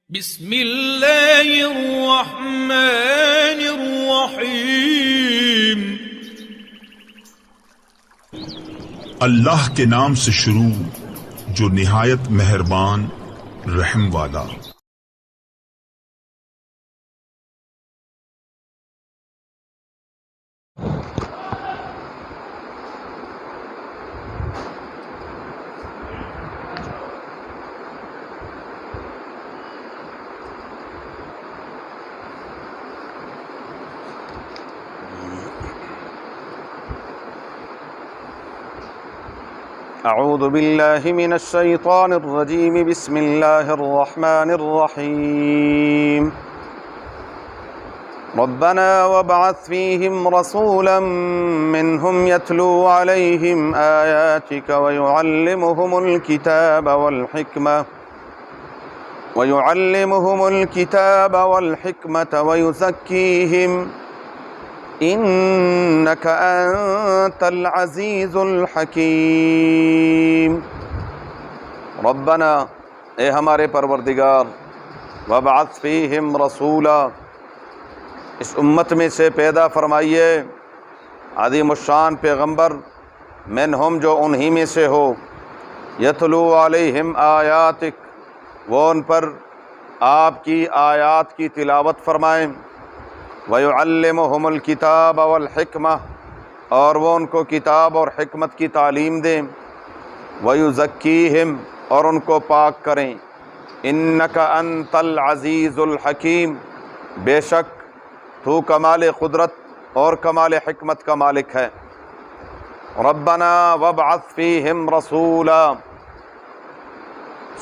بسم اللہ الرحمن الرحیم۔ اللہ کے نام سے شروع جو نہایت مہربان رحم والا۔ اعوذ باللہ من الشیطان الرجیم بسم اللہ الرحمن الرحیم۔ ربنا وابعث فیہم رسولا منہم یتلو علیہم آیاتک ویعلمہم الکتاب والحکمة انک انت العزیز الحکیم۔ ربنا، اے ہمارے پروردگار، وابعث فیہم رسولا، اس امت میں سے پیدا فرمائیے عظیم الشان پیغمبر، منہم جو انہی میں سے ہو، یتلو علیہم آیاتک، وہ ان پر آپ کی آیات کی تلاوت فرمائیں، وَيُعَلِّمُهُمُ الْكِتَابَ وَالْحِكْمَةَ، اور وہ ان کو کتاب اور حکمت کی تعلیم دیں، وَيُزَكِّيهِمْ، اور ان کو پاک کریں، إِنَّكَ أَنْتَ الْعَزِيزُ الْحَكِيمُ، بے شک تو کمال قدرت اور کمال حکمت کا مالک ہے۔ ربنا وابعث فیہم رسولا،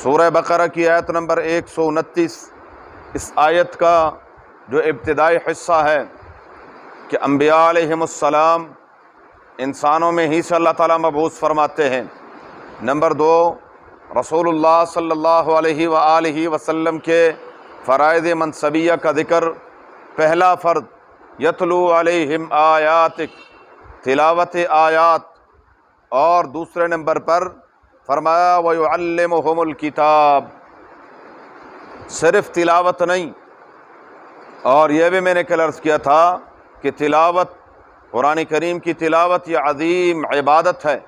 سورہ بقرہ کی آیت نمبر 129۔ اس آیت کا جو ابتدائی حصہ ہے کہ انبیاء علیہم السلام انسانوں میں ہی سے اللہ تعالیٰ مبعوث فرماتے ہیں۔ نمبر 2، رسول اللہ صلی اللہ علیہ وآلہ وسلم کے فرائض منصبیہ کا ذکر۔ پہلا فرض یتلو علیہم آیاتک، تلاوت آیات، اور دوسرے نمبر پر فرمایا وَيُعَلِّمُهُمُ الْكِتاب، صرف تلاوت نہیں، اور یہ بھی میں نے کل عرض کیا تھا کہ تلاوت، قرآن کریم کی تلاوت یہ عظیم عبادت ہے۔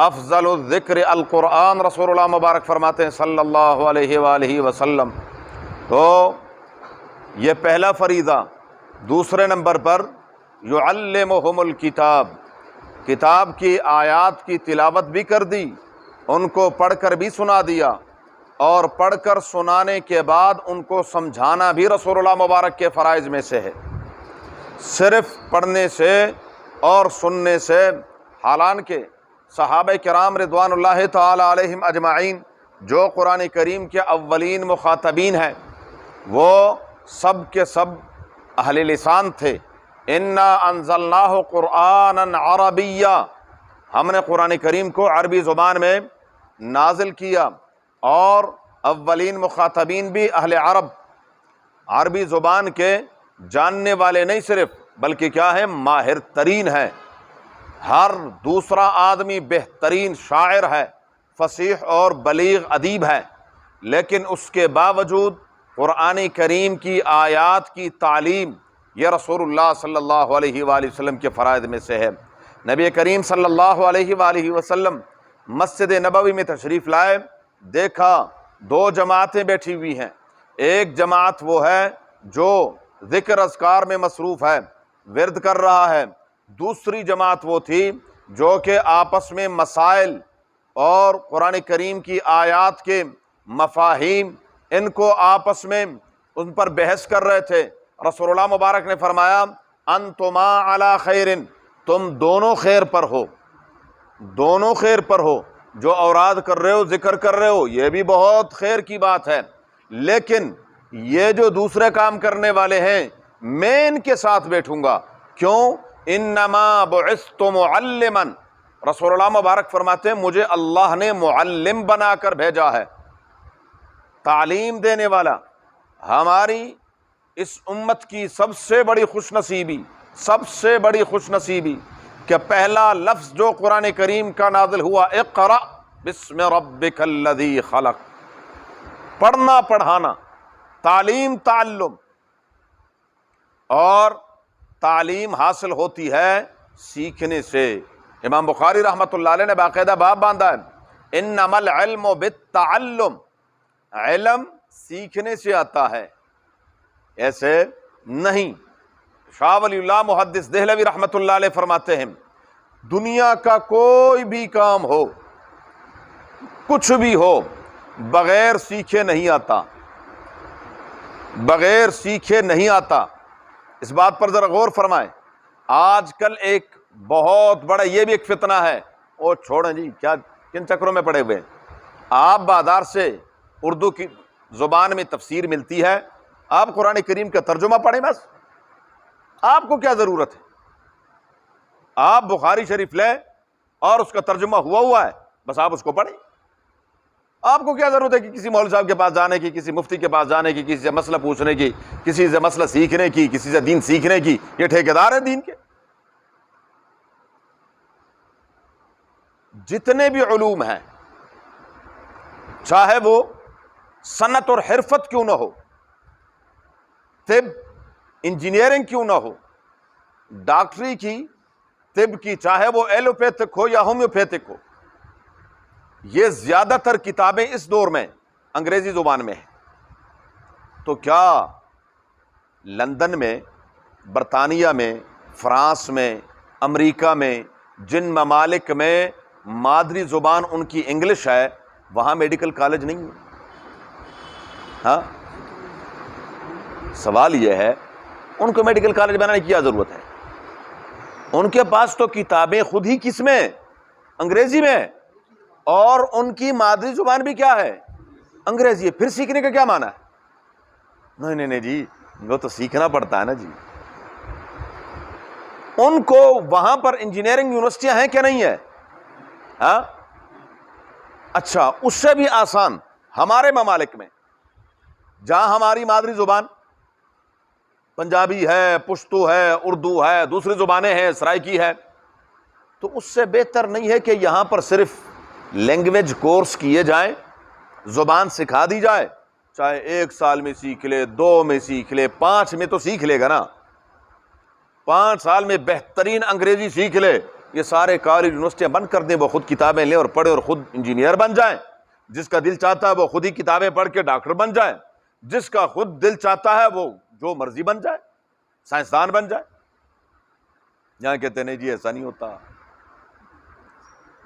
افضل الذکر القرآن، رسول اللہ مبارک فرماتے ہیں صلی اللہ علیہ وآلہ وسلم۔ تو یہ پہلا فریضہ۔ دوسرے نمبر پر یعلمہم الکتاب، کتاب کی آیات کی تلاوت بھی کر دی، ان کو پڑھ کر بھی سنا دیا، اور پڑھ کر سنانے کے بعد ان کو سمجھانا بھی رسول اللہ مبارک کے فرائض میں سے ہے۔ صرف پڑھنے سے اور سننے سے، حالانکہ صحابہ کرام رضوان اللہ تعالی علیہم اجمعین جو قرآن کریم کے اولین مخاطبین ہیں، وہ سب کے سب اہل لسان تھے۔ انا انزلناہ قرآنا عربیا، ہم نے قرآن کریم کو عربی زبان میں نازل کیا، اور اولین مخاطبین بھی اہل عربی زبان کے جاننے والے نہیں صرف، بلکہ کیا ہے، ماہر ترین ہے۔ ہر دوسرا آدمی بہترین شاعر ہے، فصیح اور بلیغ ادیب ہے، لیکن اس کے باوجود قرآن کریم کی آیات کی تعلیم یہ رسول اللہ صلی اللہ علیہ وآلہ وسلم کے فرائض میں سے ہے۔ نبی کریم صلی اللہ علیہ وآلہ وسلم مسجد نبوی میں تشریف لائے، دیکھا 2 جماعتیں بیٹھی ہوئی ہیں۔ ایک جماعت وہ ہے جو ذکر اذکار میں مصروف ہے، ورد کر رہا ہے۔ دوسری جماعت وہ تھی جو کہ آپس میں مسائل اور قرآن کریم کی آیات کے مفاہیم، ان کو آپس میں ان پر بحث کر رہے تھے۔ رسول اللہ مبارک نے فرمایا انتما علی خیر، تم دونوں خیر پر ہو، دونوں خیر پر ہو۔ جو اوراد کر رہے ہو، ذکر کر رہے ہو، یہ بھی بہت خیر کی بات ہے، لیکن یہ جو دوسرے کام کرنے والے ہیں، میں ان کے ساتھ بیٹھوں گا۔ کیوں؟ انما بعثت معلما، رسول اللہ مبارک فرماتے ہیں مجھے اللہ نے معلم بنا کر بھیجا ہے، تعلیم دینے والا۔ ہماری اس امت کی سب سے بڑی خوش نصیبی کہ پہلا لفظ جو قرآن کریم کا نازل ہوا، اقرأ بسم ربک الذی خلق، پڑھنا پڑھانا، تعلیم تعلم، اور تعلیم حاصل ہوتی ہے سیکھنے سے۔ امام بخاری رحمۃ اللہ علیہ نے باقاعدہ باب باندھا ہے، انما العلم بالتعلم، علم سیکھنے سے آتا ہے، ایسے نہیں۔ شاہ ولی اللہ محدث دہلوی رحمۃ اللہ علیہ فرماتے ہیں، دنیا کا کوئی بھی کام ہو، کچھ بھی ہو، بغیر سیکھے نہیں آتا، بغیر سیکھے نہیں آتا۔ اس بات پر ذرا غور فرمائیں۔ آج کل ایک بہت بڑا یہ بھی ایک فتنہ ہے، وہ چھوڑیں جی، کیا کن چکروں میں پڑے ہوئے ہیں۔ آپ بازار سے اردو کی زبان میں تفسیر ملتی ہے، آپ قرآن کریم کا ترجمہ پڑھیں بس، آپ کو کیا ضرورت ہے؟ آپ بخاری شریف لیں اور اس کا ترجمہ ہوا ہے، بس آپ اس کو پڑھیں۔ آپ کو کیا ضرورت ہے کہ کسی مولوی صاحب کے پاس جانے کی، کسی مفتی کے پاس جانے کی، کسی سے مسئلہ پوچھنے کی، کسی سے مسئلہ سیکھنے کی، کسی سے دین سیکھنے کی؟ یہ ٹھیکیدار ہیں دین کے۔ جتنے بھی علوم ہیں، چاہے وہ صنعت اور حرفت کیوں نہ ہو، طب انجینئرنگ کیوں نہ ہو، ڈاکٹری کی، طب کی، چاہے وہ ایلوپیتھک ہو یا ہومیوپیتھک ہو، یہ زیادہ تر کتابیں اس دور میں انگریزی زبان میں ہیں۔ تو کیا لندن میں، برطانیہ میں، فرانس میں، امریکہ میں، جن ممالک میں مادری زبان ان کی انگلش ہے، وہاں میڈیکل کالج نہیں ہے؟ ہاں، سوال یہ ہے، ان کو میڈیکل کالج بنانے کی کیا ضرورت ہے؟ ان کے پاس تو کتابیں خود ہی کس میں؟ انگریزی میں، اور ان کی مادری زبان بھی کیا ہے؟ انگریزی ہے۔ پھر سیکھنے کا کیا معنی ہے؟ نہیں جی، وہ تو سیکھنا پڑتا ہے نا جی۔ ان کو وہاں پر انجینئرنگ یونیورسٹیاں ہیں کہ نہیں ہے؟ ہاں، اچھا، اس سے بھی آسان ہمارے ممالک میں، جہاں ہماری مادری زبان پنجابی ہے، پشتو ہے، اردو ہے، دوسری زبانیں ہیں، سرائکی ہے، تو اس سے بہتر نہیں ہے کہ یہاں پر صرف لینگویج کورس کیے جائیں، زبان سکھا دی جائے، چاہے 1 سال میں سیکھ لے، 2 میں سیکھ لے، 5 میں تو سیکھ لے گا نا، 5 سال میں بہترین انگریزی سیکھ لے، یہ سارے کالج یونیورسٹیاں بند کر دیں، وہ خود کتابیں لیں اور پڑھیں اور خود انجینئر بن جائیں۔ جس کا دل چاہتا ہے وہ خود ہی کتابیں پڑھ کے ڈاکٹر بن جائے، جس کا خود دل چاہتا ہے وہ جو مرضی بن جائے، سائنسدان بن جائے۔ یہاں کہتے نہیں جی ایسا نہیں ہوتا،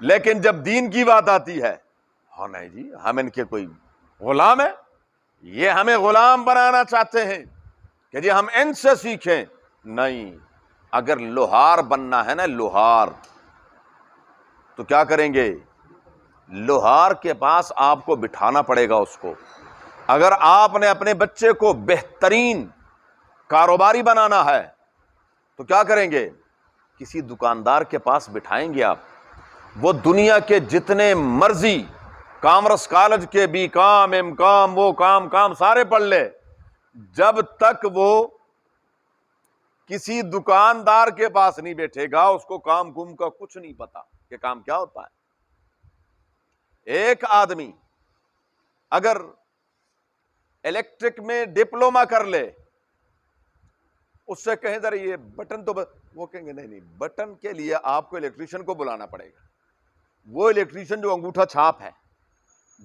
لیکن جب دین کی بات آتی ہے، ہاں نہیں جی، ہم ان کے کوئی غلام ہیں، یہ ہمیں غلام بنانا چاہتے ہیں کہ جی ہم ان سے سیکھیں۔ نہیں، اگر لوہار بننا ہے نا، لوہار، تو کیا کریں گے؟ لوہار کے پاس آپ کو بٹھانا پڑے گا اس کو۔ اگر آپ نے اپنے بچے کو بہترین کاروباری بنانا ہے تو کیا کریں گے؟ کسی دکاندار کے پاس بٹھائیں گے آپ، وہ دنیا کے جتنے مرضی کامرس کالج کے بی کام، ایم کام، وہ کام سارے پڑھ لے، جب تک وہ کسی دکاندار کے پاس نہیں بیٹھے گا، اس کو کام گم کا کچھ نہیں پتا کہ کام کیا ہوتا ہے۔ ایک آدمی اگر الیکٹرک میں ڈپلوما کر لے، اس سے کہیں ذرا یہ بٹن تو وہ کہیں گے نہیں، بٹن کے لیے آپ کو الیکٹریشین کو بلانا پڑے گا۔ وہ الیکٹریشین جو انگوٹھا چھاپ ہے،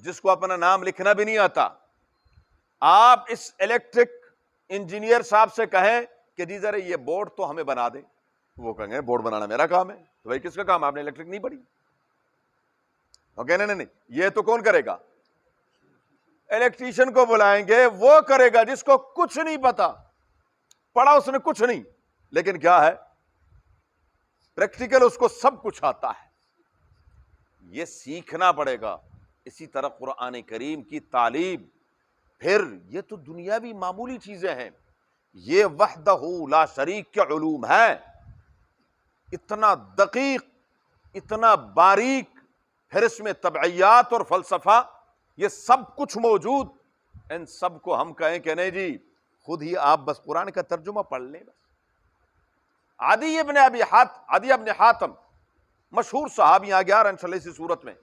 جس کو اپنا نام لکھنا بھی نہیں آتا، آپ اس الیکٹرک انجینئر صاحب سے کہیں کہ جی ذرا یہ بورڈ تو ہمیں بنا دیں، وہ کہیں گے بورڈ بنانا میرا کام ہے۔ تو بھائی کس کا کام؟ آپ نے الیکٹرک نہیں پڑھی؟ نہیں، یہ تو کون کرے گا؟ الیکٹریشین کو بلائیں گے، وہ کرے گا جس کو کچھ نہیں پتا، پڑھا اس نے کچھ نہیں، لیکن کیا ہے؟ پریکٹیکل اس کو سب کچھ آتا ہے۔ یہ سیکھنا پڑے گا۔ اسی طرح قرآن کریم کی تعلیم، پھر یہ تو دنیاوی معمولی چیزیں ہیں، یہ وحدہ لا شریک کے علوم ہے، اتنا دقیق، اتنا باریک، پھر اس میں طبعیات اور فلسفہ، یہ سب کچھ موجود۔ ان سب کو ہم کہیں کہ نہیں جی خود ہی آپ بس قرآن کا ترجمہ پڑھ لیں بس۔ عدی ابن حاتم مشہور صحابی، آ گیا انشاءاللہ اسی صورت میں،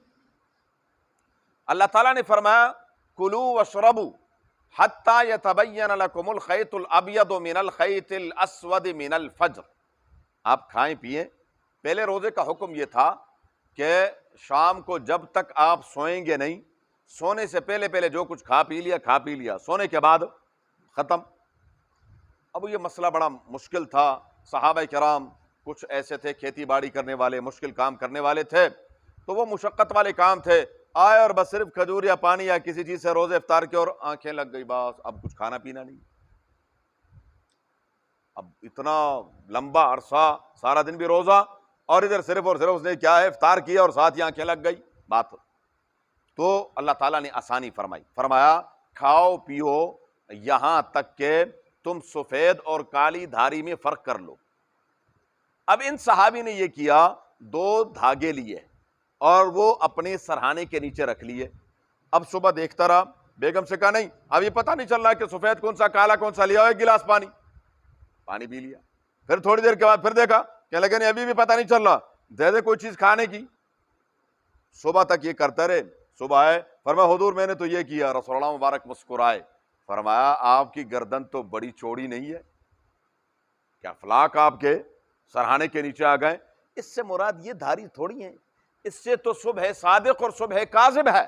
اللہ تعالیٰ نے فرمایا کلوا واشربوا حتی یتبین لکم الخیط الابیض من الخیط الاسود من الفجر، آپ کھائیں پئیں۔ پہلے روزے کا حکم یہ تھا کہ شام کو جب تک آپ سوئیں گے نہیں، سونے سے پہلے پہلے جو کچھ کھا پی لیا، سونے کے بعد ختم۔ اب یہ مسئلہ بڑا مشکل تھا، صحابہ کرام کچھ ایسے تھے کھیتی باڑی کرنے والے، مشکل کام کرنے والے تھے، تو وہ مشقت والے کام تھے، آئے اور بس صرف کھجور یا پانی یا کسی چیز سے روزے افطار کے اور آنکھیں لگ گئی، بس اب کچھ کھانا پینا نہیں۔ اب اتنا لمبا عرصہ سارا دن بھی روزہ، اور ادھر صرف اور صرف اس نے کیا ہے افطار کیا اور ساتھ ہی آنکھیں لگ گئی بات۔ تو اللہ تعالیٰ نے آسانی فرمایا کھاؤ پیو یہاں تک کہ تم سفید اور کالی دھاری میں فرق کر لو۔ اب ان صحابی نے یہ کیا، 2 دھاگے لیے اور وہ اپنے سرہانے کے نیچے رکھ لیے۔ اب صبح دیکھتا رہا، بیگم سے کہا نہیں اب یہ پتہ نہیں چل رہا کہ سفید کون سا کالا کون سا، لیا ہو ایک گلاس پانی پی لیا۔ پھر تھوڑی دیر کے بعد پھر دیکھا کہ لگے نہیں ابھی بھی پتہ نہیں چل رہا، دے دے کوئی چیز کھانے کی۔ صبح تک یہ کرتا رہے، صبح آئے، فرمایا حضور میں نے تو یہ کیا۔ رسول اللہ مبارک مسکرائے، فرمایا آپ کی گردن تو بڑی چوڑی نہیں ہے، کیا فلاک آپ کے سرہانے کے نیچے آ گئے؟ اس سے مراد یہ دھاری تھوڑی ہیں، اس سے تو صبح صادق اور صبح کاذب ہے۔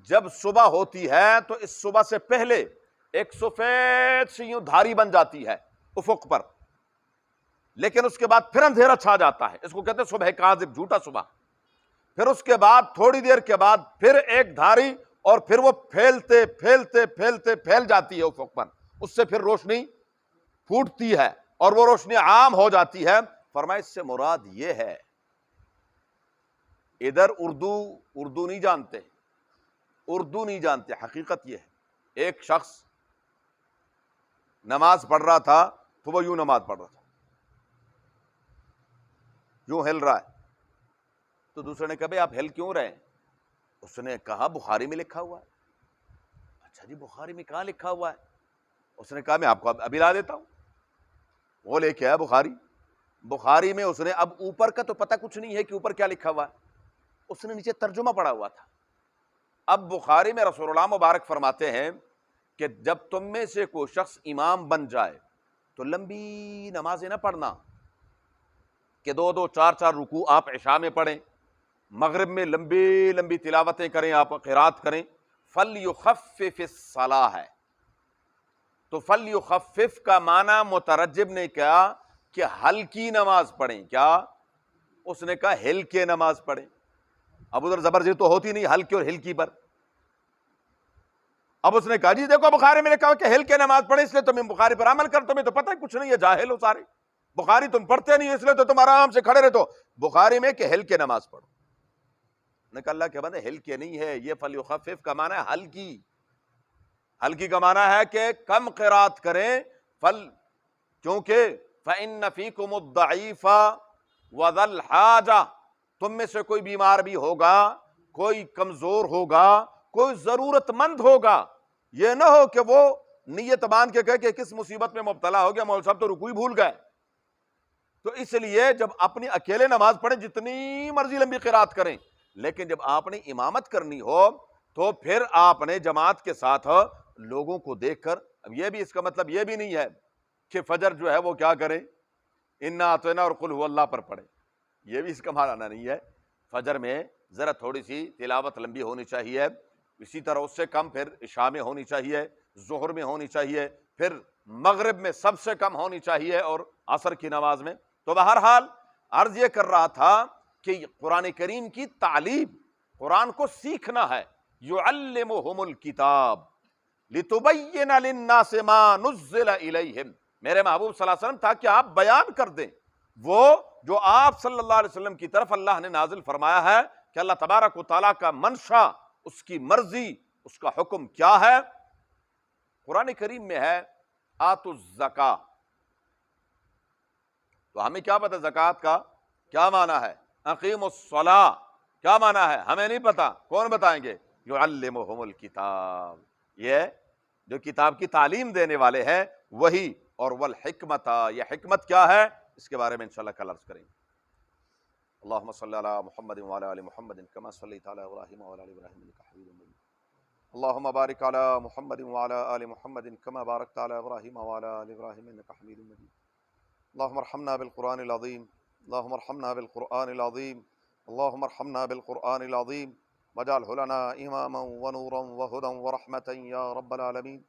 جب صبح ہوتی ہے تو اس صبح سے پہلے ایک سفید سی یوں دھاری بن جاتی ہے افق پر، لیکن اس کے بعد پھر اندھیرا چھا جاتا ہے، اس کو کہتے ہیں صبح کاذب، جھوٹا صبح۔ پھر اس کے بعد تھوڑی دیر کے بعد پھر ایک دھاری، اور پھر وہ پھیلتے پھیلتے پھیلتے پھیل جاتی ہے افق پر، اس سے پھر روشنی پھوٹتی ہے اور وہ روشنی عام ہو جاتی ہے۔ فرمایا اس سے مراد یہ ہے، ادھر اردو نہیں جانتے، حقیقت یہ ہے، ایک شخص نماز پڑھ رہا تھا تو وہ یوں نماز پڑھ رہا تھا، یوں ہل رہا ہے، تو دوسرے نے کہا بھئی آپ ہل کیوں رہے ہیں؟ اس نے کہا بخاری میں لکھا ہوا ہے۔ اچھا جی بخاری میں کہاں لکھا ہوا ہے؟ اس نے کہا میں آپ کو ابھی لا دیتا ہوں۔ وہ لے کے آیا بخاری میں، اس نے اب اوپر کا تو پتہ کچھ نہیں ہے کہ اوپر کیا لکھا ہوا ہے، اس نے نیچے ترجمہ پڑھا ہوا تھا۔ اب بخاری میں رسول اللہ مبارک فرماتے ہیں کہ جب تم میں سے کوئی شخص امام بن جائے تو لمبی نمازیں نہ پڑھنا، کہ 2 4 رکوع آپ عشاء میں پڑھیں، مغرب میں لمبی لمبی تلاوتیں کریں، آپ قرات کریں۔ فَلْيُخَفِّفِ الصَّلَاةَ ہے، تو فَلْيُخَفِّفْ کا معنی مترجم نے کہا کہ ہلکی نماز پڑھیں، کیا؟ اس نے کہا ہل کے نماز پڑھیں۔ اب ادھر زبردستی تو ہوتی نہیں ہلکی اور ہلکی پر۔ اب اس نے کہا جی دیکھو بخاری میں لکھا کہ ہل کے نماز پڑھیں، اس لیے تم بخاری پر عمل کر، تمہیں تو پتہ کچھ نہیں ہے، جاہل ہو سارے، بخاری تم پڑھتے نہیں اس لیے تو تم آرام سے کھڑے رہتے ہو بخاری میں کہ ہل کے نماز پڑھو۔ نے کہا اللہ کے بندے ہل کے نہیں ہے، یہ فَلْيُخَفِّفْ کا معنی ہے ہلکی کا معنی ہے کہ کم قرات کریں، کیونکہ فَإِنَّ فِيكُمُ الضَّعِيفَ وَذَا الْحَاجَةِ، تم میں سے کوئی بیمار بھی ہوگا، کوئی کمزور ہوگا، کوئی ضرورت مند ہوگا، یہ نہ ہو کہ وہ نیت باندھ کے کہے کہ کس مصیبت میں مبتلا ہو گیا، مولوی صاحب تو رکوع ہی بھول گئے۔ تو اس لیے جب اپنی اکیلے نماز پڑھیں جتنی مرضی لمبی قرات کریں، لیکن جب آپ نے امامت کرنی ہو تو پھر آپ نے جماعت کے ساتھ لوگوں کو دیکھ کر، اب یہ بھی اس کا مطلب یہ بھی نہیں ہے کہ فجر جو ہے وہ کیا کریں انا اعطینا اور قل هو اللہ پر پڑھیں، یہ بھی اس کا معنی نہیں ہے۔ فجر میں ذرا تھوڑی سی تلاوت لمبی ہونی چاہیے، اسی طرح اس سے کم پھر عشاء میں ہونی چاہیے، ظہر میں ہونی چاہیے، پھر مغرب میں سب سے کم ہونی چاہیے اور عصر کی نماز میں۔ تو بہرحال عرض یہ کر رہا تھا کہ قرآن کریم کی تعلیم، قرآن کو سیکھنا ہے، یعلمہم الکتاب لتبین للناس ما نزل الیہم، میرے محبوب صلی اللہ علیہ وسلم تھا کہ آپ بیان کر دیں وہ جو آپ صلی اللہ علیہ وسلم کی طرف اللہ نے نازل فرمایا ہے، کہ اللہ تبارک و تعالیٰ کا منشا، اس کی مرضی، اس کا حکم کیا ہے۔ قرآن کریم میں ہے آتوا الزکاۃ، تو ہمیں کیا پتہ زکوٰۃ کا کیا معنی ہے، اقیموا الصلاۃ کیا معنی ہے ہمیں نہیں پتا، کون بتائیں گے؟ یعلمہم الکتاب، یہ جو کتاب کی تعلیم دینے والے ہیں وہی، اور والحکمت، یہ حکمت کیا ہے اس کے بارے میں انشاءاللہ کل عرض کریں گے۔ اللہم صلی علی محمد وعلی آل محمد کما صلیت علی ابراہیم وعلی آل ابراہیم انک حمید مجید۔ اللهم بارك على محمد وعلى آل محمد كما باركت على إبراهيم وعلى آل إبراهيم إنك حميد مجيد. اللهم ارحمنا بالقرآن العظيم، اللهم ارحمنا بالقرآن العظيم، اللهم ارحمنا بالقرآن العظيم واجعله لنا إماما ونورا وهدى ورحمة يا رب العالمين.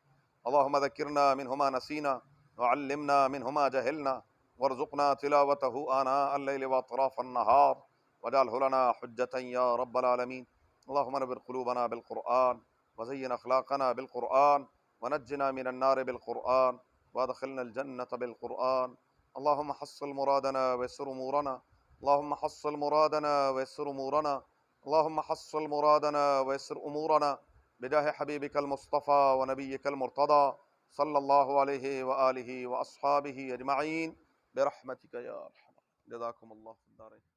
اللهم ذكرنا منه ما نسينا وعلمنا منه ما جهلنا وارزقنا تلاوته آناء الليل وأطراف النهار واجعله لنا حجة يا رب العالمين. اللهم نبر قلوبنا بالقرآن وزين أخلاقنا بالقرآن ونجنا من النار بالقرآن وادخلنا الجنة بالقرآن. اللهم حصل مرادنا ويسر أمورنا، اللهم حصل مرادنا ويسر أمورنا، اللهم حصل مرادنا ويسر أمورنا بجاه حبيبك المصطفى ونبيك المرتضى صلى الله عليه وآله وأصحابه أجمعين برحمتك يا أرحم. جزاكم الله في الدارين.